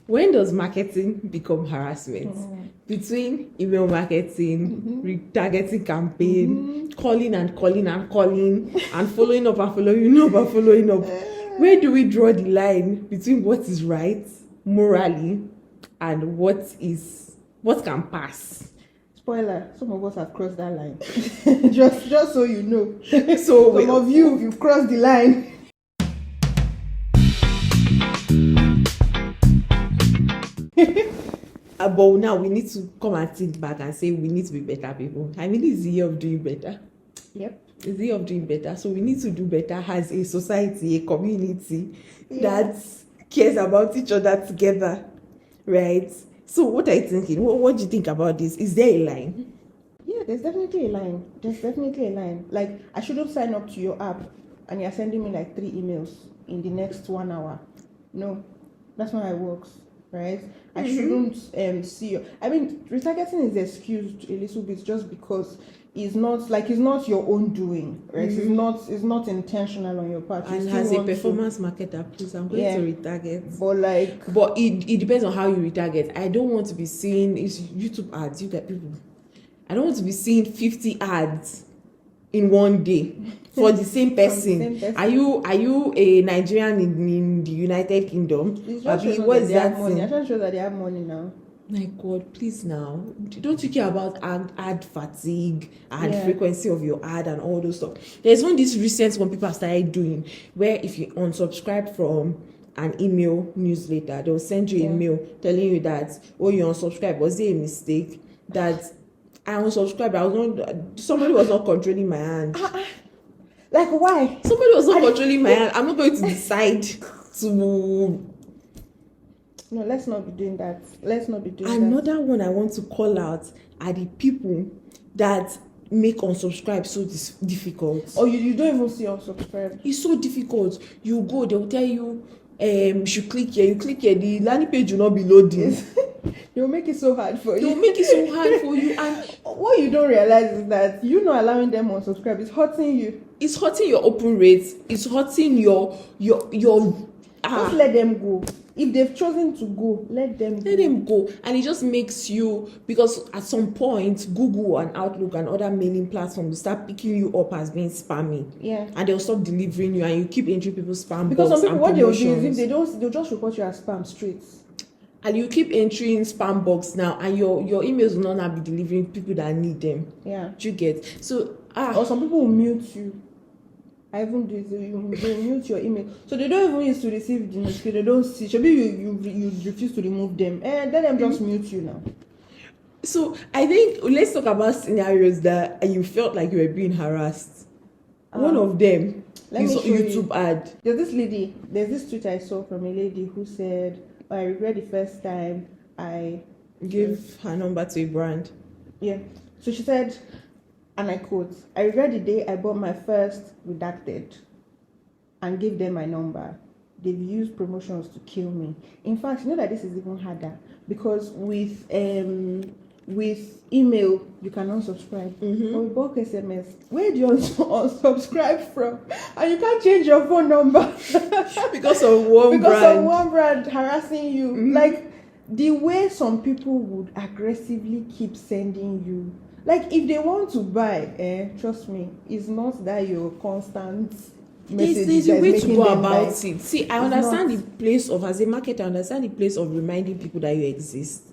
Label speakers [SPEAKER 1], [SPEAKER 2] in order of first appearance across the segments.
[SPEAKER 1] when does marketing become harassment? Between email marketing, retargeting campaign, calling and following up and following up. Where do we draw the line between what is right morally and what can pass?
[SPEAKER 2] Spoiler, some of us have crossed that line. just so you know.
[SPEAKER 1] So
[SPEAKER 2] some of you've crossed the line.
[SPEAKER 1] But now we need to come and think back and say we need to be better people. I mean, it's the year of doing better.
[SPEAKER 2] Yep.
[SPEAKER 1] It's the year of doing better. So we need to do better as a society, a community that cares about each other together, right? So what are you thinking? What do you think about this? Is there a line?
[SPEAKER 2] Yeah, there's definitely a line. Like, I shouldn't sign up to your app and you're sending me like 3 emails in the next 1 hour. No, that's not how it works. Right? I shouldn't see you. I mean, retargeting is excused a little bit just because it's not your own doing, right? It's not intentional on your part.
[SPEAKER 1] And as a performance marketer, please, I'm going to retarget. But it depends on how you retarget. I don't want to be seeing it's YouTube ads. You get people. I don't want to be seeing 50 ads in one day for the same person. Are you a Nigerian in the United Kingdom?
[SPEAKER 2] What is that money? I'm trying to show that they have money now.
[SPEAKER 1] My God, please now. Don't you care about ad fatigue and frequency of your ad and all those stuff? There's this recent one people have started doing where if you unsubscribe from an email newsletter, they'll send you a mail telling you that, oh, you unsubscribed. Was there a mistake? That I unsubscribed. Somebody was not controlling my hand.
[SPEAKER 2] Like, why?
[SPEAKER 1] Somebody was not controlling my hand. I'm not going to decide to.
[SPEAKER 2] No, let's not be doing that.
[SPEAKER 1] Another one I want to call out are the people that make unsubscribe so difficult.
[SPEAKER 2] Or you don't even see unsubscribe.
[SPEAKER 1] It's so difficult. You go, they'll tell you, you should click here. You click here, the landing page will not be loading.
[SPEAKER 2] They'll make it so hard for you.
[SPEAKER 1] And
[SPEAKER 2] what you don't realize is that you not allowing them unsubscribe is hurting you.
[SPEAKER 1] It's hurting your open rates. It's hurting your
[SPEAKER 2] Just let them go. If they've chosen to go, let them
[SPEAKER 1] go. And it just makes you, because at some point Google and Outlook and other mailing platforms will start picking you up as being spammy.
[SPEAKER 2] Yeah.
[SPEAKER 1] And they'll stop delivering you and you keep entering people's spam
[SPEAKER 2] because
[SPEAKER 1] box.
[SPEAKER 2] Because some people, what they'll do is if they'll just report you as spam straight.
[SPEAKER 1] And you keep entering spam box now, and your emails will not be delivering people that need them.
[SPEAKER 2] Yeah.
[SPEAKER 1] Do you get? So
[SPEAKER 2] or some people will mute you. I even do it. They mute your email, so they don't even use to receive the notification. They don't see. Maybe you refuse to remove them, and let them just mute you now.
[SPEAKER 1] So I think let's talk about scenarios that you felt like you were being harassed. One of them is YouTube ad.
[SPEAKER 2] There's this tweet I saw from a lady who said, I regret the first time I
[SPEAKER 1] gave her number to a brand.
[SPEAKER 2] Yeah. So she said, and I quote, I regret the day I bought my first redacted and gave them my number. They've used promotions to kill me. In fact, you know that this is even harder because with email you can unsubscribe. But with bulk SMS, where do you unsubscribe from? And you can't change your phone number
[SPEAKER 1] because of one
[SPEAKER 2] brand harassing you. Like the way some people would aggressively keep sending you. Like if they want to buy, trust me, it's not that you're constant.
[SPEAKER 1] There's a way to go about it. See, I understand the place of, as a marketer, I understand the place of reminding people that you exist.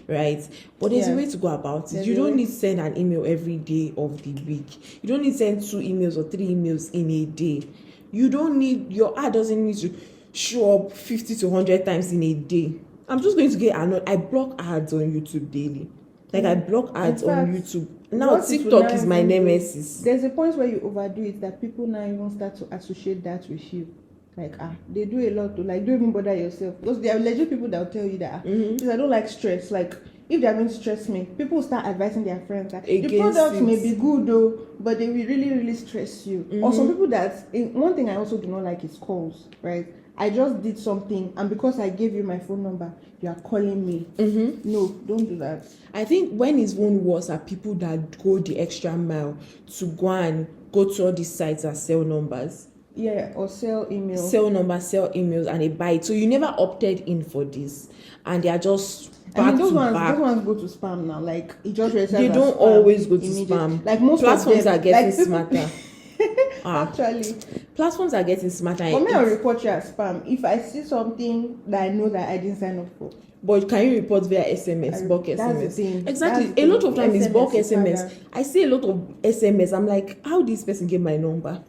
[SPEAKER 1] Right, but there's a way to go about it. You don't need to send an email every day of the week. You don't need to send 2 emails or 3 emails in a day. Your ad doesn't need to show up 50 to 100 times in a day. I'm just going to get annoyed. I block ads on YouTube daily. I block ads on YouTube. Now TikTok is my nemesis.
[SPEAKER 2] There's a point where you overdo it that people now even start to associate that with you. Like, they do a lot to, don't even bother yourself. Because there are legit people that will tell you that, because I don't like stress. Like, if they're going to stress me, people will start advising their friends that the product may be good though, but they will really, really stress you. Or some people one thing I also do not like is calls, right? I just did something, and because I gave you my phone number, you are calling me. No, don't do that.
[SPEAKER 1] I think when it's even worse are people that go the extra mile to go to all these sites that sell numbers.
[SPEAKER 2] Yeah, or sell emails.
[SPEAKER 1] Sell number, sell emails, and they buy it. So you never opted in for this, and they are just back
[SPEAKER 2] those
[SPEAKER 1] to
[SPEAKER 2] ones,
[SPEAKER 1] back.
[SPEAKER 2] Those ones go to spam now. Like it just
[SPEAKER 1] They don't always go to spam.
[SPEAKER 2] Like most
[SPEAKER 1] platforms
[SPEAKER 2] of them,
[SPEAKER 1] are getting
[SPEAKER 2] like,
[SPEAKER 1] smarter.
[SPEAKER 2] Actually,
[SPEAKER 1] platforms are getting smarter.
[SPEAKER 2] For me, I'll report you as spam if I see something that I know that I didn't sign up for.
[SPEAKER 1] But can you report via SMS, bulk SMS?
[SPEAKER 2] That's the thing.
[SPEAKER 1] Exactly. A lot of time it's bulk SMS. I see a lot of SMS. I'm like, how this person get my number?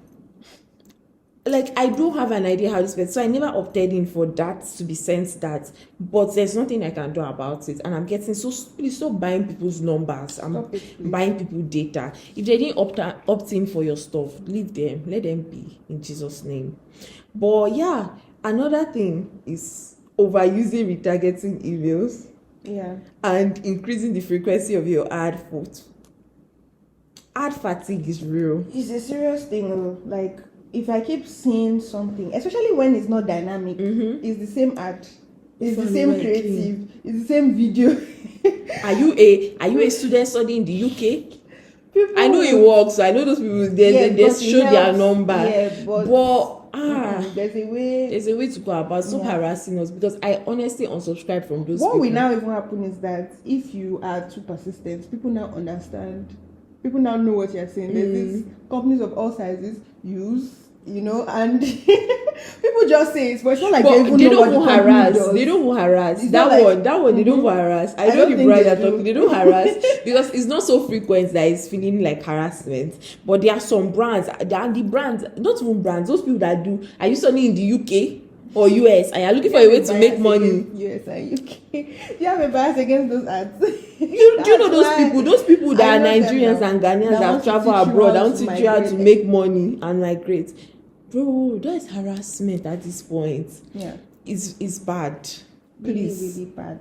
[SPEAKER 1] Like, I don't have an idea how this person. So I never opted in for that to be sent that. But there's nothing I can do about it. And I'm getting please stop buying people's numbers. I'm buying people data. If they didn't opt in for your stuff, leave them. Let them be in Jesus' name. But yeah, another thing is overusing retargeting emails.
[SPEAKER 2] Yeah.
[SPEAKER 1] And increasing the frequency of your ad foot. Ad fatigue is real.
[SPEAKER 2] It's a serious thing, though. Like, if I keep seeing something, especially when it's not dynamic, it's the same ad, it's the same creative, it's the same video.
[SPEAKER 1] Are you a student studying in the UK? I know it works. So I know those people. They show their number.
[SPEAKER 2] Yeah, but there's a way
[SPEAKER 1] to go about. Stop harassing us, because I honestly unsubscribe from those.
[SPEAKER 2] What will now even happen is that if you are too persistent, people now understand. People now know what you're saying. There's these companies of all sizes use, and people just say it, but it's not like they don't
[SPEAKER 1] harass. They don't harass. That one they don't harass. I know the brand are talking. They don't harass because it's not so frequent that it's feeling like harassment. But there are some brands. There are the brands, not even brands. Those people that do. Are you studying in the UK or US and you're looking for a way to make money?
[SPEAKER 2] US and UK. Do you have a bias against those ads?
[SPEAKER 1] Do you know those people? Those people that are Nigerians and Ghanaians that travel abroad, that want to teach you how to make money and migrate. Bro, that is harassment at this point.
[SPEAKER 2] Yeah.
[SPEAKER 1] It's bad. Please.
[SPEAKER 2] Really, really bad.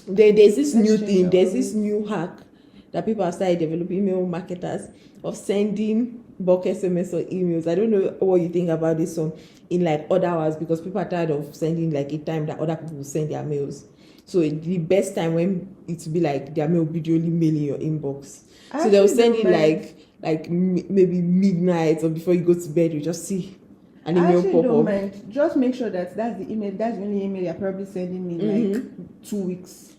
[SPEAKER 1] There's this new thing, there's this new hack that people have started developing, email marketers, of sending bulk SMS or emails. I don't know what you think about this one in like other hours, because people are tired of sending like a time that other people will send their mails. So the best time when it will be like their mail will be the only mail in your inbox. So they'll send it like maybe midnight or before you go to bed. You just see an email pop up.
[SPEAKER 2] Mind. Just make sure that's the email. That's the only email you're probably sending me like 2 weeks.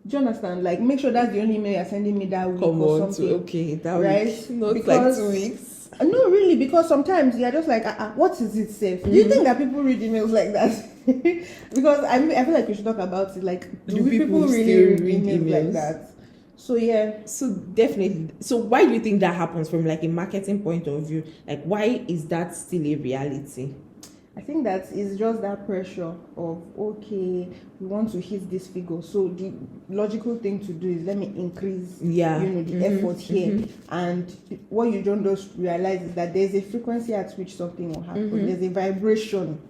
[SPEAKER 2] Do you understand? Like, make sure that's the only email you're sending me that week or something.
[SPEAKER 1] Okay, that
[SPEAKER 2] right?
[SPEAKER 1] week. Not because, like 2 weeks.
[SPEAKER 2] No, really, because sometimes you're just like, what is it safe? Do you think that people read emails like that? Because I feel like we should talk about it. Like, do people really read emails like that? So yeah.
[SPEAKER 1] So definitely. So why do you think that happens from like a marketing point of view? Like, why is that still a reality?
[SPEAKER 2] I think that is just that pressure of, okay, we want to hit this figure. So the logical thing to do is let me increase, the effort here. And what you don't just realize is that there's a frequency at which something will happen. There's a vibration,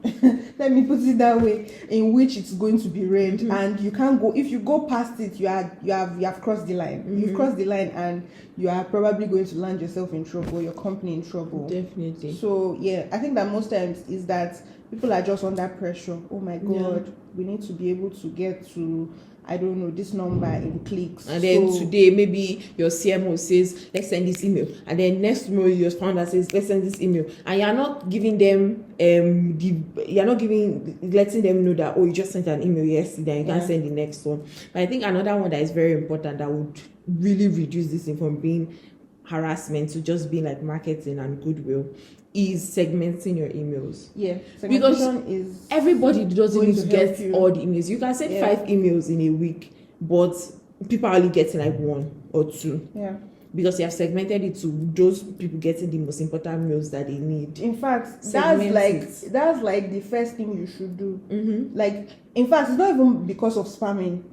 [SPEAKER 2] let me put it that way, in which it's going to be read. And you can't go, if you go past it, you have crossed the line. You've crossed the line and you are probably going to land yourself in trouble, your company in trouble.
[SPEAKER 1] Definitely.
[SPEAKER 2] So yeah, I think that most times is that people are just under pressure. Oh my God, we need to be able to get to, I don't know, this number in clicks.
[SPEAKER 1] And then today, maybe your CMO says, let's send this email. And then next tomorrow, your founder says, let's send this email. And you're not giving them, letting them know that, oh, you just sent an email yesterday and you can't send the next one. But I think another one that is very important that would really reduce this thing from being harassment to just being like marketing and goodwill is segmenting your emails.
[SPEAKER 2] Yeah,
[SPEAKER 1] because
[SPEAKER 2] is
[SPEAKER 1] everybody doesn't need to get all the emails. You can send 5 emails in a week, but people are only getting like 1 or 2.
[SPEAKER 2] Yeah.
[SPEAKER 1] Because you have segmented it to those people getting the most important mails that they need.
[SPEAKER 2] In fact, that's like the first thing you should do. Like, in fact, it's not even because of spamming.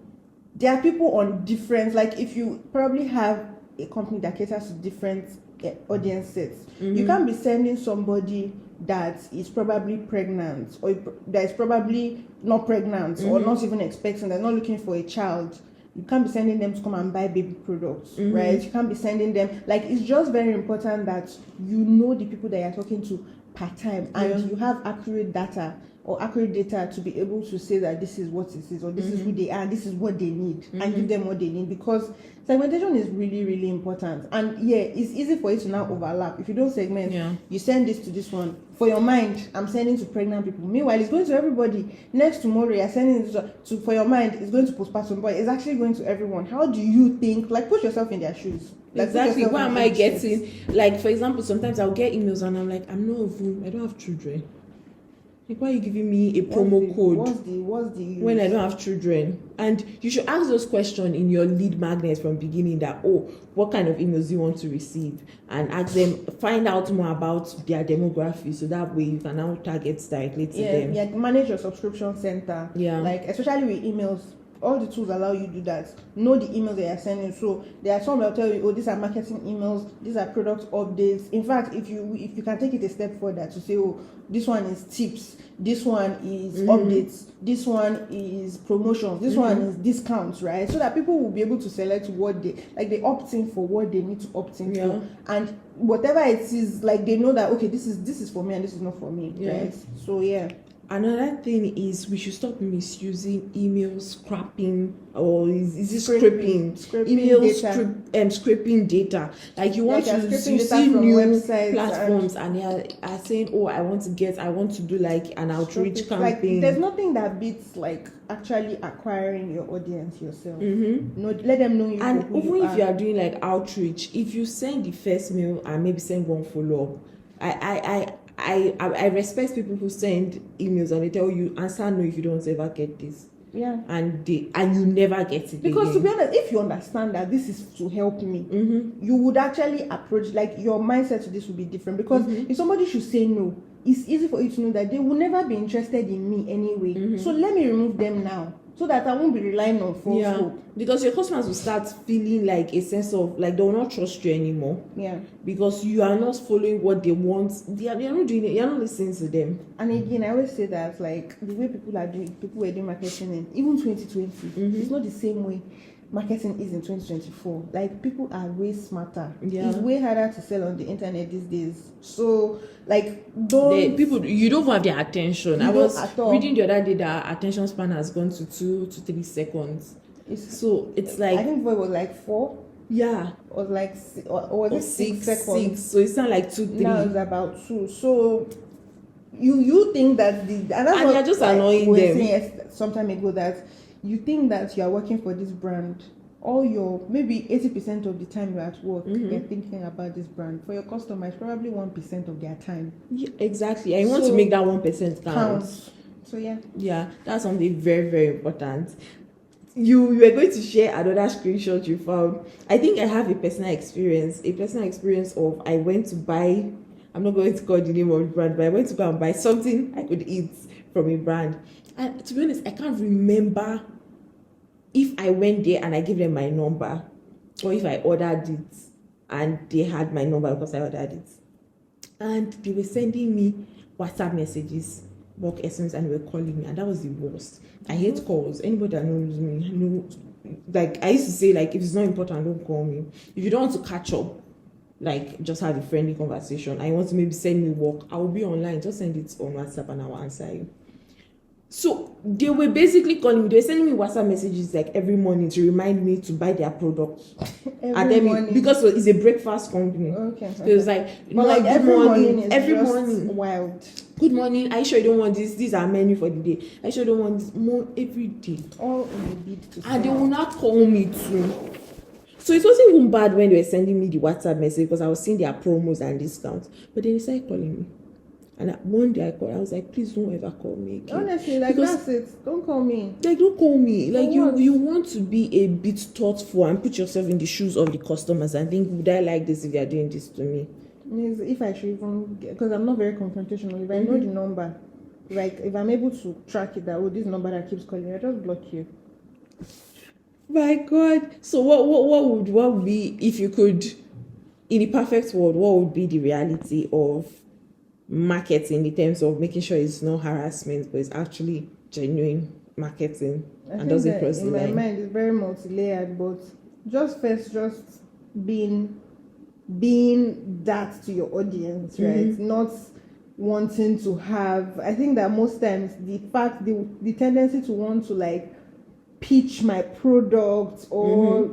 [SPEAKER 2] There are people on different, like if you probably have a company that caters to different audience sets, you can't be sending somebody that is probably pregnant or that is probably not pregnant or not even expecting, they're not looking for a child. You can't be sending them to come and buy baby products, right? You can't be sending them, like, it's just very important that you know the people that you're talking to part time and you have accurate data or accurate data to be able to say that this is what it is, or this is who they are, this is what they need, and give them what they need, because segmentation is really, really important. And yeah, it's easy for it to now overlap. If you don't segment, you send this to this one. For your mind, I'm sending to pregnant people. Meanwhile, it's going to everybody. Next tomorrow, you're sending it to for your mind, it's going to postpartum, but it's actually going to everyone. How do you think? Like, put yourself in their shoes. Like,
[SPEAKER 1] exactly. What am I getting? Like, for example, sometimes I'll get emails and I'm like, I'm not of whom, I don't have children. Like, why are you giving me a promo code?
[SPEAKER 2] What's the use?
[SPEAKER 1] When I don't have children? And you should ask those questions in your lead magnet from beginning, that, what kind of emails do you want to receive? And ask them, find out more about their demography, so that way you can now target directly to them.
[SPEAKER 2] Yeah, manage your subscription center. Yeah. Like, especially with emails, all the tools allow you to do that. Know the emails they are sending. So there are some that will tell you, these are marketing emails, these are product updates. In fact, if you can take it a step further to say, this one is tips, this one is updates, this one is promotions, this one is discounts, right? So that people will be able to select what they opt in for what they need to opt in for. And whatever it is, like, they know that, okay, this is for me and this is not for me, right? So yeah.
[SPEAKER 1] Another thing is we should stop misusing email scrapping, or is it scraping email data. Scraping data. Like, you want to see new platforms and they are saying, I want to do like an outreach campaign.
[SPEAKER 2] Like, there's nothing that beats like actually acquiring your audience yourself. No, let them know you.
[SPEAKER 1] And even if you are doing like outreach, if you send the first mail and maybe send one follow-up, I respect people who send emails and they tell you, answer no if you don't ever get this.
[SPEAKER 2] Yeah.
[SPEAKER 1] And you never get it.
[SPEAKER 2] Because
[SPEAKER 1] again.
[SPEAKER 2] To be honest, if you understand that this is to help me, you would actually approach, like, your mindset to this would be different. Because if somebody should say no, it's easy for you to know that they will never be interested in me anyway. So let me remove them now, so that I won't be relying on false hope.
[SPEAKER 1] Because your customers will start feeling like a sense of, like, they will not trust you anymore.
[SPEAKER 2] Yeah. Because
[SPEAKER 1] you are not following what they want. They are not doing it. You are not listening to them.
[SPEAKER 2] And again, I always say that, like, the way people were doing marketing in even 2020, it's not the same way marketing is in 2024. Like, people are way smarter. It's way harder to sell on the internet these days. So, like,
[SPEAKER 1] you don't have their attention. I was reading the other day that attention span has gone to 2 to 3 seconds. It's like,
[SPEAKER 2] I think it was like 4.
[SPEAKER 1] Yeah.
[SPEAKER 2] Or like, or was it 6 seconds?
[SPEAKER 1] 6. So it's not like 2, 3.
[SPEAKER 2] Now it's about 2. So you think that and
[SPEAKER 1] they're just annoying them.
[SPEAKER 2] We were saying some time ago that you think that you are working for this brand, all your maybe 80% of the time you're at work, you're thinking about this brand. For your customers, probably 1% of their time.
[SPEAKER 1] Yeah, exactly. And you want to make that 1% count.
[SPEAKER 2] So
[SPEAKER 1] yeah, that's something very, very important. You were going to share another screenshot you found. I think I have a personal experience of, I went to buy, I'm not going to call the name of the brand, but I went to go and buy something I could eat from a brand. And to be honest, I can't remember if I went there and I gave them my number, or if I ordered it and they had my number because I ordered it. And they were sending me WhatsApp messages, work SMS, and they were calling me, and that was the worst. I hate calls. Anybody that knows me knows. Like, I used to say, like, if it's not important, don't call me. If you don't want to catch up, like, just have a friendly conversation. I want to maybe send me work, I will be online. Just send it on WhatsApp and I will answer you. So they were basically calling me. They were sending me WhatsApp messages like every morning to remind me to buy their products.
[SPEAKER 2] Every morning.
[SPEAKER 1] Because it's a breakfast company.
[SPEAKER 2] Okay.
[SPEAKER 1] So it was like,
[SPEAKER 2] like every morning. Every morning.
[SPEAKER 1] Wild. Good morning. Are you sure you don't want this? These are menu for the day. Are you sure you don't want this? More every day.
[SPEAKER 2] All in the bid to sell.
[SPEAKER 1] And they will not call me too. So it wasn't even bad when they were sending me the WhatsApp message, because I was seeing their promos and discounts. But they started calling me. And one day I called, I was like, please don't ever call me again.
[SPEAKER 2] Honestly, like, because, that's it. Don't call me.
[SPEAKER 1] Like, don't call me. Like, you want to be a bit thoughtful and put yourself in the shoes of the customers and think, would I like this if you are doing this to me?
[SPEAKER 2] If I should even, because I'm not very confrontational. If I know the number, like, if I'm able to track it, that this number that keeps calling, I just block you.
[SPEAKER 1] My God. So what would be, if you could, in the perfect world, what would be the reality of marketing in terms of making sure it's not harassment, but it's actually genuine marketing and doesn't cross the line?
[SPEAKER 2] In my mind, it's very multi-layered, but just being that to your audience, right? Not wanting to have. I think that most times the tendency to want to like pitch my product or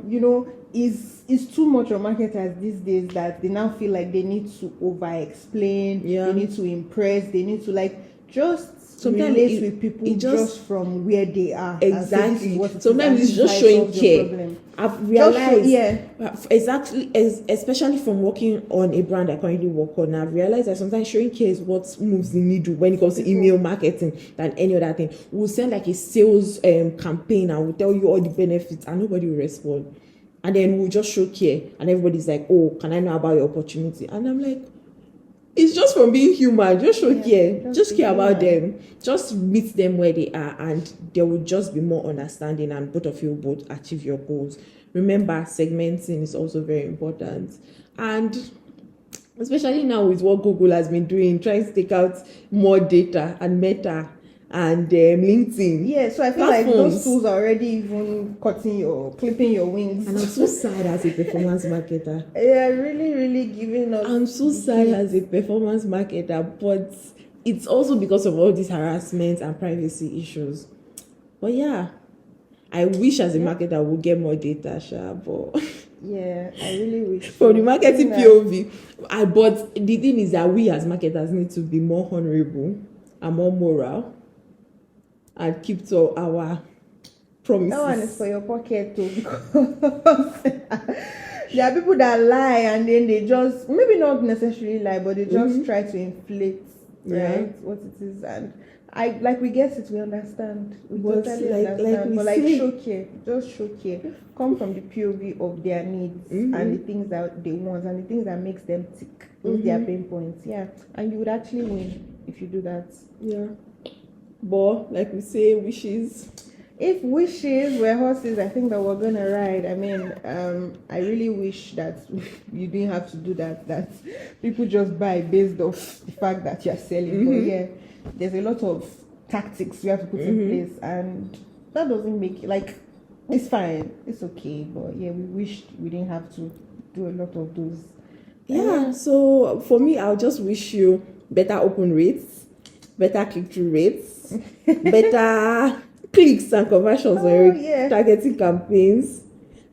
[SPEAKER 2] is too much of marketers these days, that they now feel like they need to over explain, they need to impress, they need to like just sometimes relate with people just from where they are.
[SPEAKER 1] Exactly. Sometimes it's just showing care. I've realized, exactly, especially from working on a brand I currently work on, I've realized that sometimes showing care is what moves the needle when it comes to email marketing than any other thing. We'll send like a sales campaign and we'll tell you all the benefits and nobody will respond. And then we'll just show care and everybody's like, oh, can I know about your opportunity? And I'm like, it's just from being human. Just show care. Just care about them. Just meet them where they are, and there will just be more understanding, and both of you both achieve your goals. Remember, segmenting is also very important, and especially now with what Google has been doing, trying to take out more data and Meta and LinkedIn.
[SPEAKER 2] Yeah, so I feel like those tools are already even clipping your wings.
[SPEAKER 1] And I'm so sad as a performance marketer.
[SPEAKER 2] Yeah, really, really giving us.
[SPEAKER 1] I'm so sad as a performance marketer, but it's also because of all these harassment and privacy issues. But yeah, I wish as a marketer we'll get more data, but
[SPEAKER 2] yeah, I really wish.
[SPEAKER 1] From the marketing POV, but the thing is that we as marketers need to be more honorable and more moral and keep to our promises.
[SPEAKER 2] That one is for your pocket too, because there are people that lie and then they just, maybe not necessarily lie, but they just try to inflate, right, what it is. And we get it, we understand, we totally understand, but show care, just show care, come from the POV of their needs and the things that they want and the things that makes them tick, those their pain points, and you would actually win if you do that.
[SPEAKER 1] But like we say, wishes.
[SPEAKER 2] If wishes were horses, I think that we're gonna ride. I mean, I really wish that you didn't have to do that. That people just buy based off the fact that you're selling. But there's a lot of tactics you have to put in place, and that doesn't make it it's fine, it's okay. But we wished we didn't have to do a lot of those.
[SPEAKER 1] So for me, I'll just wish you better open rates, better click-through rates, better clicks and conversions on your targeting campaigns,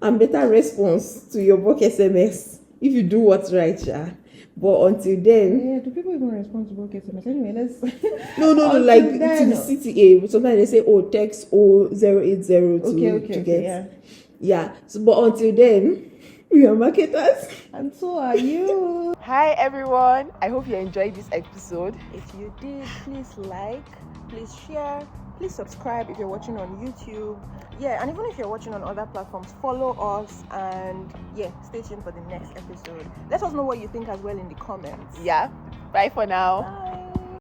[SPEAKER 1] and better response to your bulk SMS if you do what's right. But until then,
[SPEAKER 2] do people even respond to bulk SMS? Anyway, let's
[SPEAKER 1] no, like to the CTA. Sometimes they say, text 080 to get. So but until then, we are marketers,
[SPEAKER 2] and so are you.
[SPEAKER 1] Hi everyone, I hope you enjoyed this episode.
[SPEAKER 2] If you did, please like, please share, please subscribe if you're watching on YouTube. And even if you're watching on other platforms, follow us, and stay tuned for the next episode. Let us know what you think as well in the comments.
[SPEAKER 1] Bye for now.
[SPEAKER 2] Bye.